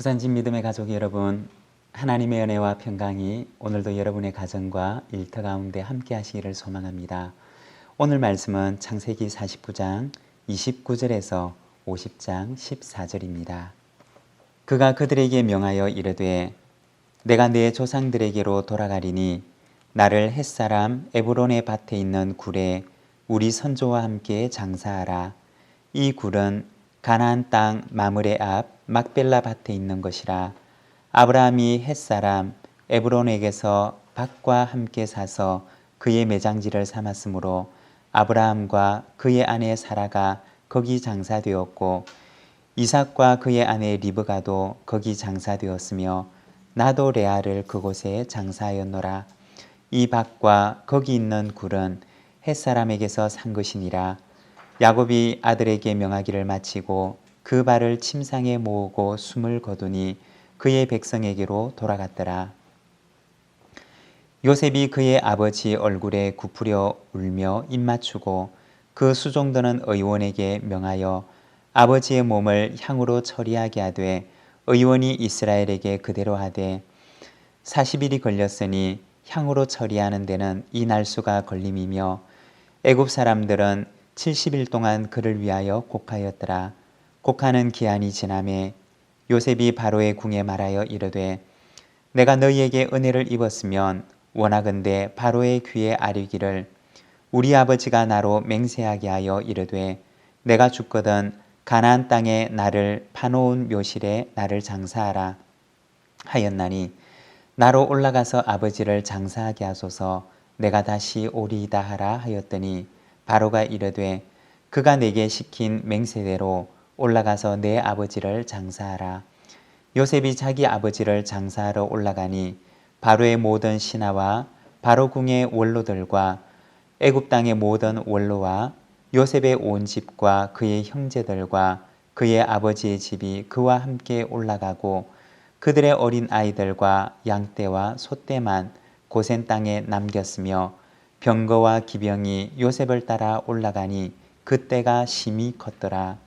부산진 믿음의 가족 여러분, 하나님의 은혜와 평강이 오늘도 여러분의 가정과 일터 가운데 함께 하시기를 소망합니다. 오늘 말씀은 창세기 49장 29절에서 50장 14절입니다. 그가 그들에게 명하여 이르되 내가 내 조상들에게로 돌아가리니 나를 햇사람 에브론의 밭에 있는 굴에 우리 선조와 함께 장사하라. 이 굴은 가나안 땅 마므레 앞 막벨라 밭에 있는 것이라. 아브라함이 햇사람 에브론에게서 밭과 함께 사서 그의 매장지를 삼았으므로 아브라함과 그의 아내 사라가 거기 장사되었고 이삭과 그의 아내 리브가도 거기 장사되었으며 나도 레아를 그곳에 장사하였노라. 이 밭과 거기 있는 굴은 햇사람에게서 산 것이니라. 야곱이 아들에게 명하기를 마치고 그 발을 침상에 모으고 숨을 거두니 그의 백성에게로 돌아갔더라. 요셉이 그의 아버지 얼굴에 굽으려 울며 입맞추고 그 수종들은 의원에게 명하여 아버지의 몸을 향으로 처리하게 하되 의원이 이스라엘에게 그대로 하되 40일이 걸렸으니 향으로 처리하는 데는 이 날수가 걸림이며 애굽 사람들은 70일 동안 그를 위하여 곡하였더라. 곡하는 기한이 지나매 요셉이 바로의 궁에 말하여 이르되 내가 너희에게 은혜를 입었으면 원하건대 바로의 귀에 아뢰기를 우리 아버지가 나로 맹세하게 하여 이르되 내가 죽거든 가나안 땅에 나를 파놓은 묘실에 나를 장사하라 하였나니 나로 올라가서 아버지를 장사하게 하소서. 내가 다시 오리이다 하라 하였더니 바로가 이르되 그가 내게 시킨 맹세대로 올라가서 내 아버지를 장사하라. 요셉이 자기 아버지를 장사하러 올라가니 바로의 모든 신하와 바로 궁의 원로들과 애굽 땅의 모든 원로와 요셉의 온 집과 그의 형제들과 그의 아버지의 집이 그와 함께 올라가고 그들의 어린 아이들과 양떼와 소떼만 고센 땅에 남겼으며 병거와 기병이 요셉을 따라 올라가니 그때가 심히 컸더라.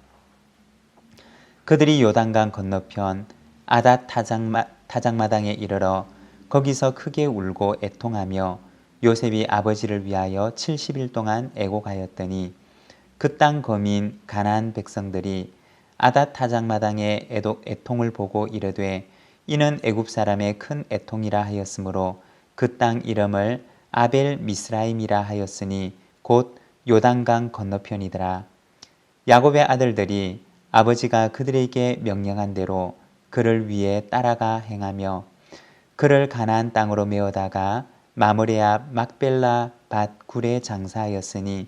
그들이 요단강 건너편 아닷 타작마당에 이르러 거기서 크게 울고 애통하며 요셉이 아버지를 위하여 70일 동안 애곡하였더니 그 땅 거민 가나안 백성들이 아닷 타작마당의 애통을 보고 이르되 이는 애굽 사람의 큰 애통이라 하였으므로 그 땅 이름을 아벨 미스라임이라 하였으니 곧 요단강 건너편이더라. 야곱의 아들들이 아버지가 그들에게 명령한 대로 그를 위해 따라가 행하며 그를 가나안 땅으로 메어다가 마므레 앞 막벨라 밭 굴에 장사하였으니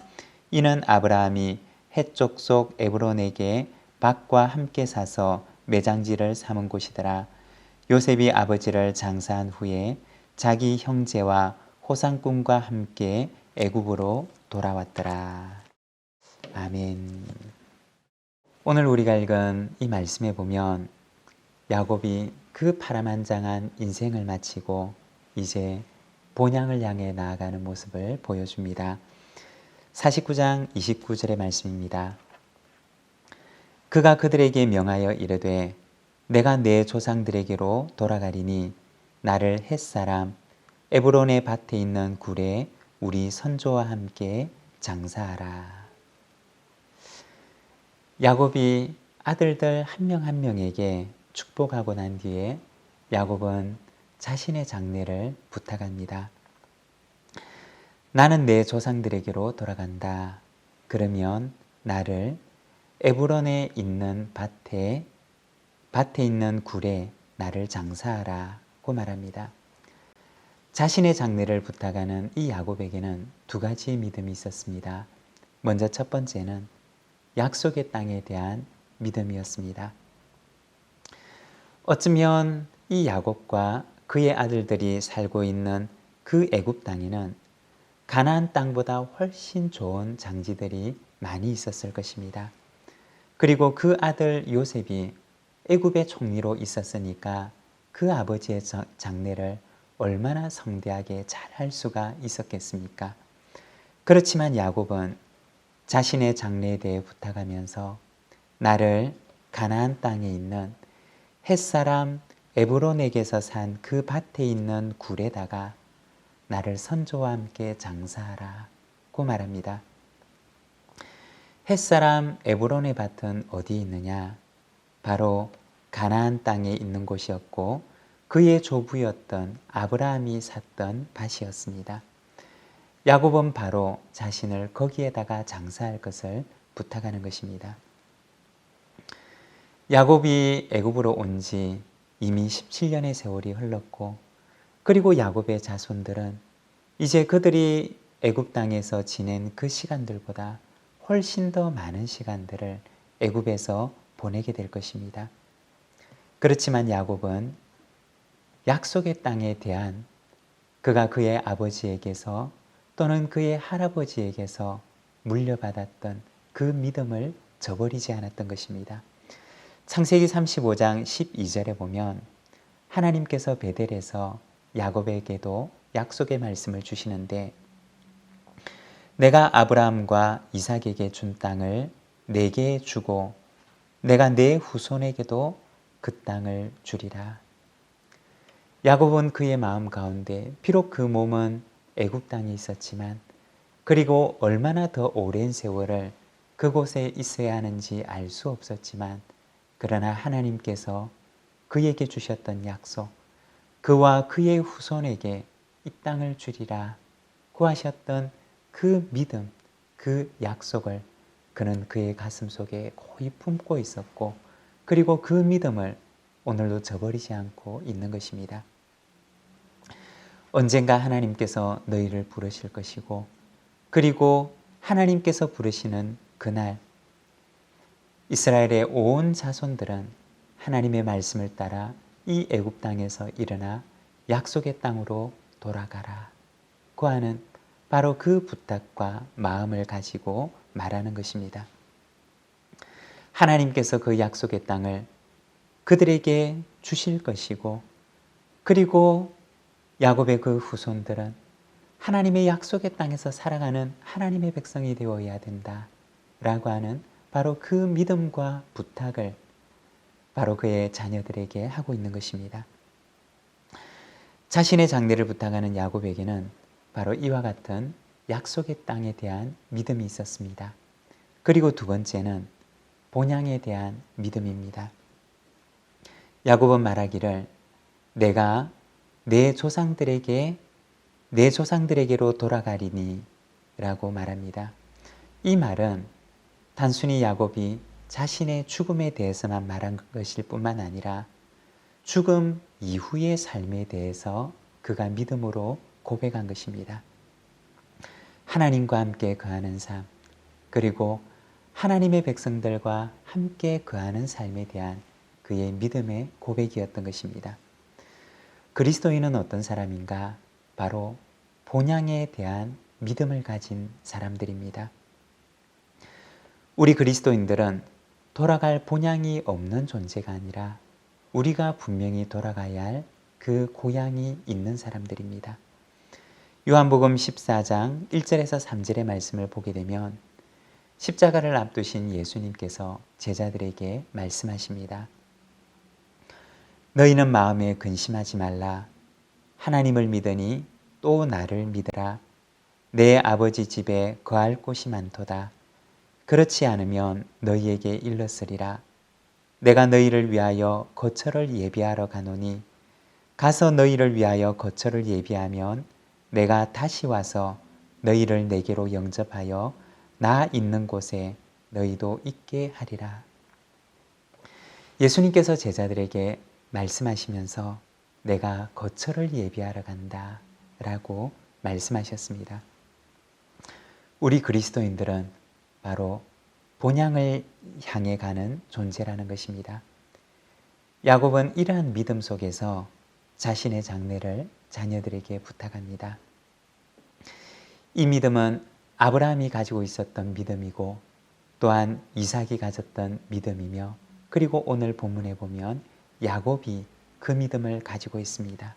이는 아브라함이 헷족 속 에브론에게 밭과 함께 사서 매장지를 삼은 곳이더라. 요셉이 아버지를 장사한 후에 자기 형제와 호상꾼과 함께 애굽으로 돌아왔더라. 아멘. 오늘 우리가 읽은 이 말씀에 보면 야곱이 그 파란만장한 인생을 마치고 이제 본향을 향해 나아가는 모습을 보여줍니다. 49장 29절의 말씀입니다. 그가 그들에게 명하여 이르되 내가 내 조상들에게로 돌아가리니 나를 햇사람 에브론의 밭에 있는 굴에 우리 선조와 함께 장사하라. 야곱이 아들들 한 명 한 명에게 축복하고 난 뒤에 야곱은 자신의 장례를 부탁합니다. 나는 내 조상들에게로 돌아간다. 그러면 나를 에브론에 있는 밭에 있는 굴에 나를 장사하라고 말합니다. 자신의 장례를 부탁하는 이 야곱에게는 두 가지의 믿음이 있었습니다. 먼저 첫 번째는 약속의 땅에 대한 믿음이었습니다. 어쩌면 이 야곱과 그의 아들들이 살고 있는 그 애굽 땅에는 가나안 땅보다 훨씬 좋은 장지들이 많이 있었을 것입니다. 그리고 그 아들 요셉이 애굽의 총리로 있었으니까 그 아버지의 장례를 얼마나 성대하게 잘 할 수가 있었겠습니까? 그렇지만 야곱은 자신의 장례에 대해 부탁하면서 나를 가나안 땅에 있는 햇사람 에브론에게서 산 그 밭에 있는 굴에다가 나를 선조와 함께 장사하라고 말합니다. 햇사람 에브론의 밭은 어디에 있느냐? 바로 가나안 땅에 있는 곳이었고 그의 조부였던 아브라함이 샀던 밭이었습니다. 야곱은 바로 자신을 거기에다가 장사할 것을 부탁하는 것입니다. 야곱이 애굽으로 온 지 이미 17년의 세월이 흘렀고 그리고 야곱의 자손들은 이제 그들이 애굽 땅에서 지낸 그 시간들보다 훨씬 더 많은 시간들을 애굽에서 보내게 될 것입니다. 그렇지만 야곱은 약속의 땅에 대한 그가 그의 아버지에게서 또는 그의 할아버지에게서 물려받았던 그 믿음을 저버리지 않았던 것입니다. 창세기 35장 12절에 보면 하나님께서 베델에서 야곱에게도 약속의 말씀을 주시는데 내가 아브라함과 이삭에게 준 땅을 내게 주고 내가 내 후손에게도 그 땅을 주리라. 야곱은 그의 마음 가운데 비록 그 몸은 애굽 땅에 있었지만 그리고 얼마나 더 오랜 세월을 그곳에 있어야 하는지 알 수 없었지만 그러나 하나님께서 그에게 주셨던 약속, 그와 그의 후손에게 이 땅을 주리라 구하셨던 그 믿음, 그 약속을 그는 그의 가슴 속에 고이 품고 있었고 그리고 그 믿음을 오늘도 저버리지 않고 있는 것입니다. 언젠가 하나님께서 너희를 부르실 것이고 그리고 하나님께서 부르시는 그날 이스라엘의 온 자손들은 하나님의 말씀을 따라 이 애굽 땅에서 일어나 약속의 땅으로 돌아가라 고 하는 바로 그 부탁과 마음을 가지고 말하는 것입니다. 하나님께서 그 약속의 땅을 그들에게 주실 것이고 그리고 야곱의 그 후손들은 하나님의 약속의 땅에서 살아가는 하나님의 백성이 되어야 된다라고 하는 바로 그 믿음과 부탁을 바로 그의 자녀들에게 하고 있는 것입니다. 자신의 장래를 부탁하는 야곱에게는 바로 이와 같은 약속의 땅에 대한 믿음이 있었습니다. 그리고 두 번째는 본향에 대한 믿음입니다. 야곱은 말하기를 내가 내 조상들에게로 돌아가리니 라고 말합니다. 이 말은 단순히 야곱이 자신의 죽음에 대해서만 말한 것일 뿐만 아니라 죽음 이후의 삶에 대해서 그가 믿음으로 고백한 것입니다. 하나님과 함께 거하는 삶, 그리고 하나님의 백성들과 함께 거하는 삶에 대한 그의 믿음의 고백이었던 것입니다. 그리스도인은 어떤 사람인가? 바로 본향에 대한 믿음을 가진 사람들입니다. 우리 그리스도인들은 돌아갈 본향이 없는 존재가 아니라 우리가 분명히 돌아가야 할 그 고향이 있는 사람들입니다. 요한복음 14장 1절에서 3절의 말씀을 보게 되면 십자가를 앞두신 예수님께서 제자들에게 말씀하십니다. 너희는 마음에 근심하지 말라. 하나님을 믿으니 또 나를 믿으라. 내 아버지 집에 거할 곳이 많도다. 그렇지 않으면 너희에게 일렀으리라. 내가 너희를 위하여 거처를 예비하러 가노니 가서 너희를 위하여 거처를 예비하면 내가 다시 와서 너희를 내게로 영접하여 나 있는 곳에 너희도 있게 하리라. 예수님께서 제자들에게 말씀하시면서 내가 거처를 예비하러 간다 라고 말씀하셨습니다. 우리 그리스도인들은 바로 본향을 향해 가는 존재라는 것입니다. 야곱은 이러한 믿음 속에서 자신의 장래를 자녀들에게 부탁합니다. 이 믿음은 아브라함이 가지고 있었던 믿음이고 또한 이삭이 가졌던 믿음이며 그리고 오늘 본문에 보면 야곱이 그 믿음을 가지고 있습니다.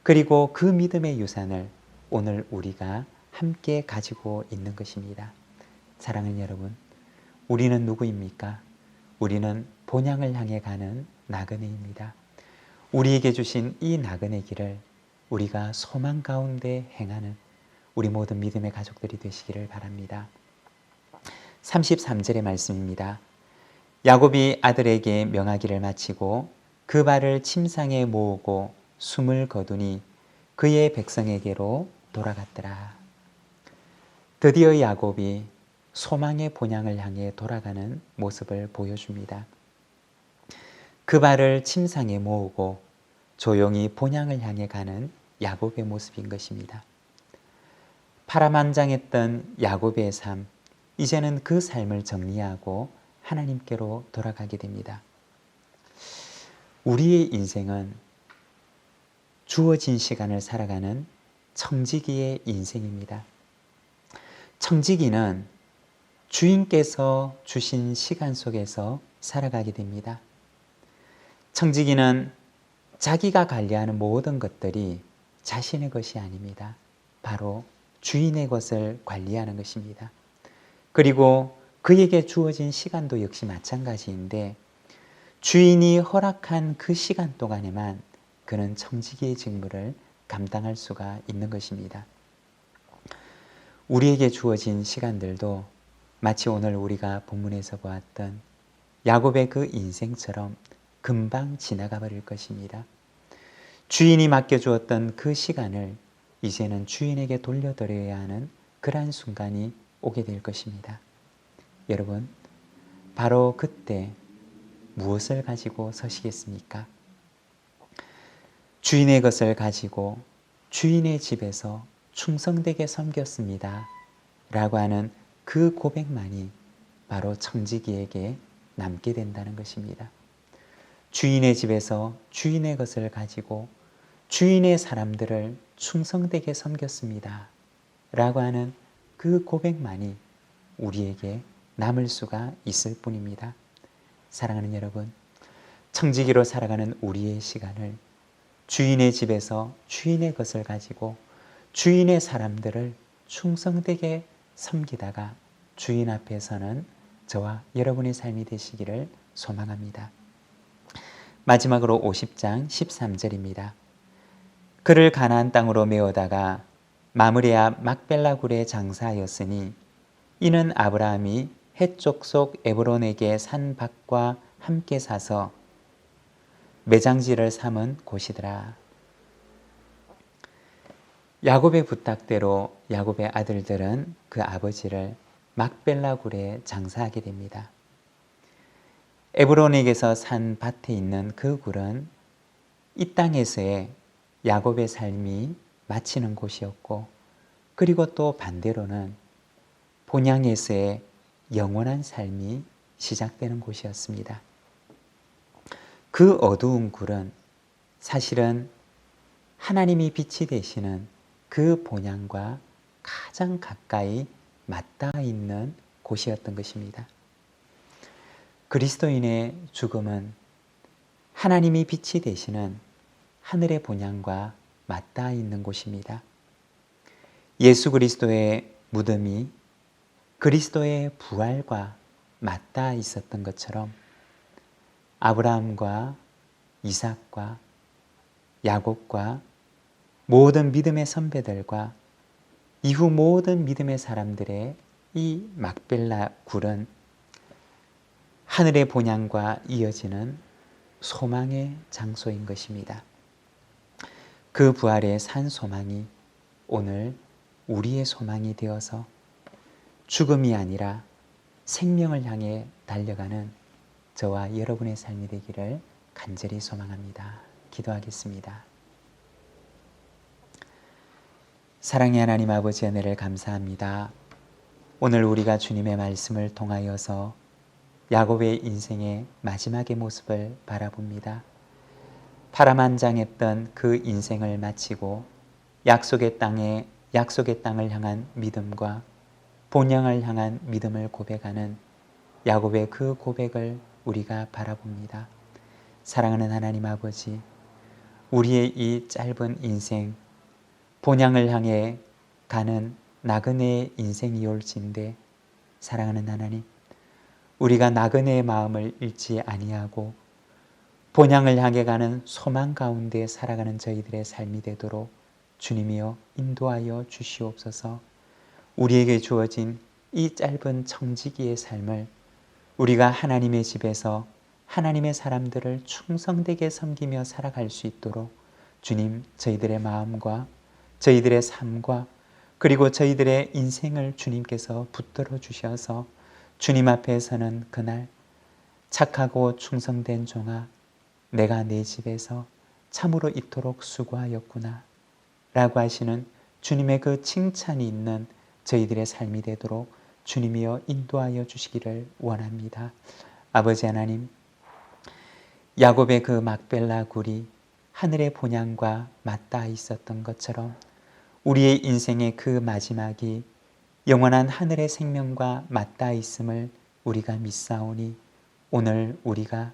그리고 그 믿음의 유산을 오늘 우리가 함께 가지고 있는 것입니다. 사랑하는 여러분, 우리는 누구입니까? 우리는 본향을 향해 가는 나그네입니다. 우리에게 주신 이 나그네 길을 우리가 소망 가운데 행하는 우리 모든 믿음의 가족들이 되시기를 바랍니다. 33절의 말씀입니다. 야곱이 아들에게 명하기를 마치고 그 발을 침상에 모으고 숨을 거두니 그의 백성에게로 돌아갔더라. 드디어 야곱이 소망의 본향을 향해 돌아가는 모습을 보여줍니다. 그 발을 침상에 모으고 조용히 본향을 향해 가는 야곱의 모습인 것입니다. 파란만장했던 야곱의 삶, 이제는 그 삶을 정리하고 하나님께로 돌아가게 됩니다. 우리의 인생은 주어진 시간을 살아가는 청지기의 인생입니다. 청지기는 주인께서 주신 시간 속에서 살아가게 됩니다. 청지기는 자기가 관리하는 모든 것들이 자신의 것이 아닙니다. 바로 주인의 것을 관리하는 것입니다. 그리고 그에게 주어진 시간도 역시 마찬가지인데 주인이 허락한 그 시간 동안에만 그는 청지기의 직무를 감당할 수가 있는 것입니다. 우리에게 주어진 시간들도 마치 오늘 우리가 본문에서 보았던 야곱의 그 인생처럼 금방 지나가 버릴 것입니다. 주인이 맡겨주었던 그 시간을 이제는 주인에게 돌려드려야 하는 그러한 순간이 오게 될 것입니다. 여러분, 바로 그때 무엇을 가지고 서시겠습니까? 주인의 것을 가지고 주인의 집에서 충성되게 섬겼습니다 라고 하는 그 고백만이 바로 청지기에게 남게 된다는 것입니다. 주인의 집에서 주인의 것을 가지고 주인의 사람들을 충성되게 섬겼습니다 라고 하는 그 고백만이 우리에게 남을 수가 있을 뿐입니다. 사랑하는 여러분, 청지기로 살아가는 우리의 시간을 주인의 집에서 주인의 것을 가지고 주인의 사람들을 충성되게 섬기다가 주인 앞에서는 저와 여러분의 삶이 되시기를 소망합니다. 마지막으로 50장 13절입니다. 그를 가나안 땅으로 메어다가 마므레 앞 막벨라 굴에 장사하였으니 이는 아브라함이 헷 족속 에브론에게 산 밭과 함께 사서 매장지를 삼은 곳이더라. 야곱의 부탁대로 야곱의 아들들은 그 아버지를 막벨라 굴에 장사하게 됩니다. 에브론에게서 산 밭에 있는 그 굴은 이 땅에서의 야곱의 삶이 마치는 곳이었고, 그리고 또 반대로는 본향에서의 영원한 삶이 시작되는 곳이었습니다. 그 어두운 굴은 사실은 하나님이 빛이 되시는 그 본향과 가장 가까이 맞닿아 있는 곳이었던 것입니다. 그리스도인의 죽음은 하나님이 빛이 되시는 하늘의 본향과 맞닿아 있는 곳입니다. 예수 그리스도의 무덤이 그리스도의 부활과 맞닿아 있었던 것처럼 아브라함과 이삭과 야곱과 모든 믿음의 선배들과 이후 모든 믿음의 사람들의 이 막벨라 굴은 하늘의 본향과 이어지는 소망의 장소인 것입니다. 그 부활의 산 소망이 오늘 우리의 소망이 되어서 죽음이 아니라 생명을 향해 달려가는 저와 여러분의 삶이 되기를 간절히 소망합니다. 기도하겠습니다. 사랑의 하나님 아버지, 은혜를 감사합니다. 오늘 우리가 주님의 말씀을 통하여서 야곱의 인생의 마지막의 모습을 바라봅니다. 파란만장했던 그 인생을 마치고 약속의 땅을 향한 믿음과 본향을 향한 믿음을 고백하는 야곱의 그 고백을 우리가 바라봅니다. 사랑하는 하나님 아버지, 우리의 이 짧은 인생, 본향을 향해 가는 나그네의 인생이 올진데, 사랑하는 하나님, 우리가 나그네의 마음을 잃지 아니하고 본향을 향해 가는 소망 가운데 살아가는 저희들의 삶이 되도록 주님이여 인도하여 주시옵소서. 우리에게 주어진 이 짧은 청지기의 삶을 우리가 하나님의 집에서 하나님의 사람들을 충성되게 섬기며 살아갈 수 있도록 주님, 저희들의 마음과 저희들의 삶과 그리고 저희들의 인생을 주님께서 붙들어 주셔서 주님 앞에 서는 그날 착하고 충성된 종아, 내가 내 집에서 참으로 이토록 수고하였구나 라고 하시는 주님의 그 칭찬이 있는 저희들의 삶이 되도록 주님이여 인도하여 주시기를 원합니다. 아버지 하나님, 야곱의 그 막벨라 굴이 하늘의 본향과 맞닿아 있었던 것처럼 우리의 인생의 그 마지막이 영원한 하늘의 생명과 맞닿아 있음을 우리가 믿사오니 오늘 우리가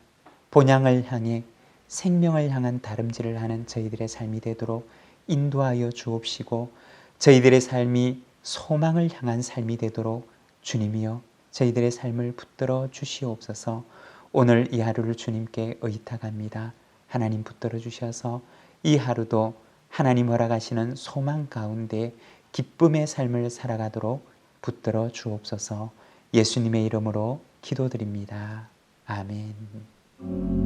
본향을 향해 생명을 향한 다름질을 하는 저희들의 삶이 되도록 인도하여 주옵시고 저희들의 삶이 소망을 향한 삶이 되도록 주님이여 저희들의 삶을 붙들어 주시옵소서. 오늘 이 하루를 주님께 의탁합니다. 하나님 붙들어 주셔서 이 하루도 하나님 허락하시는 소망 가운데 기쁨의 삶을 살아가도록 붙들어 주옵소서. 예수님의 이름으로 기도드립니다. 아멘.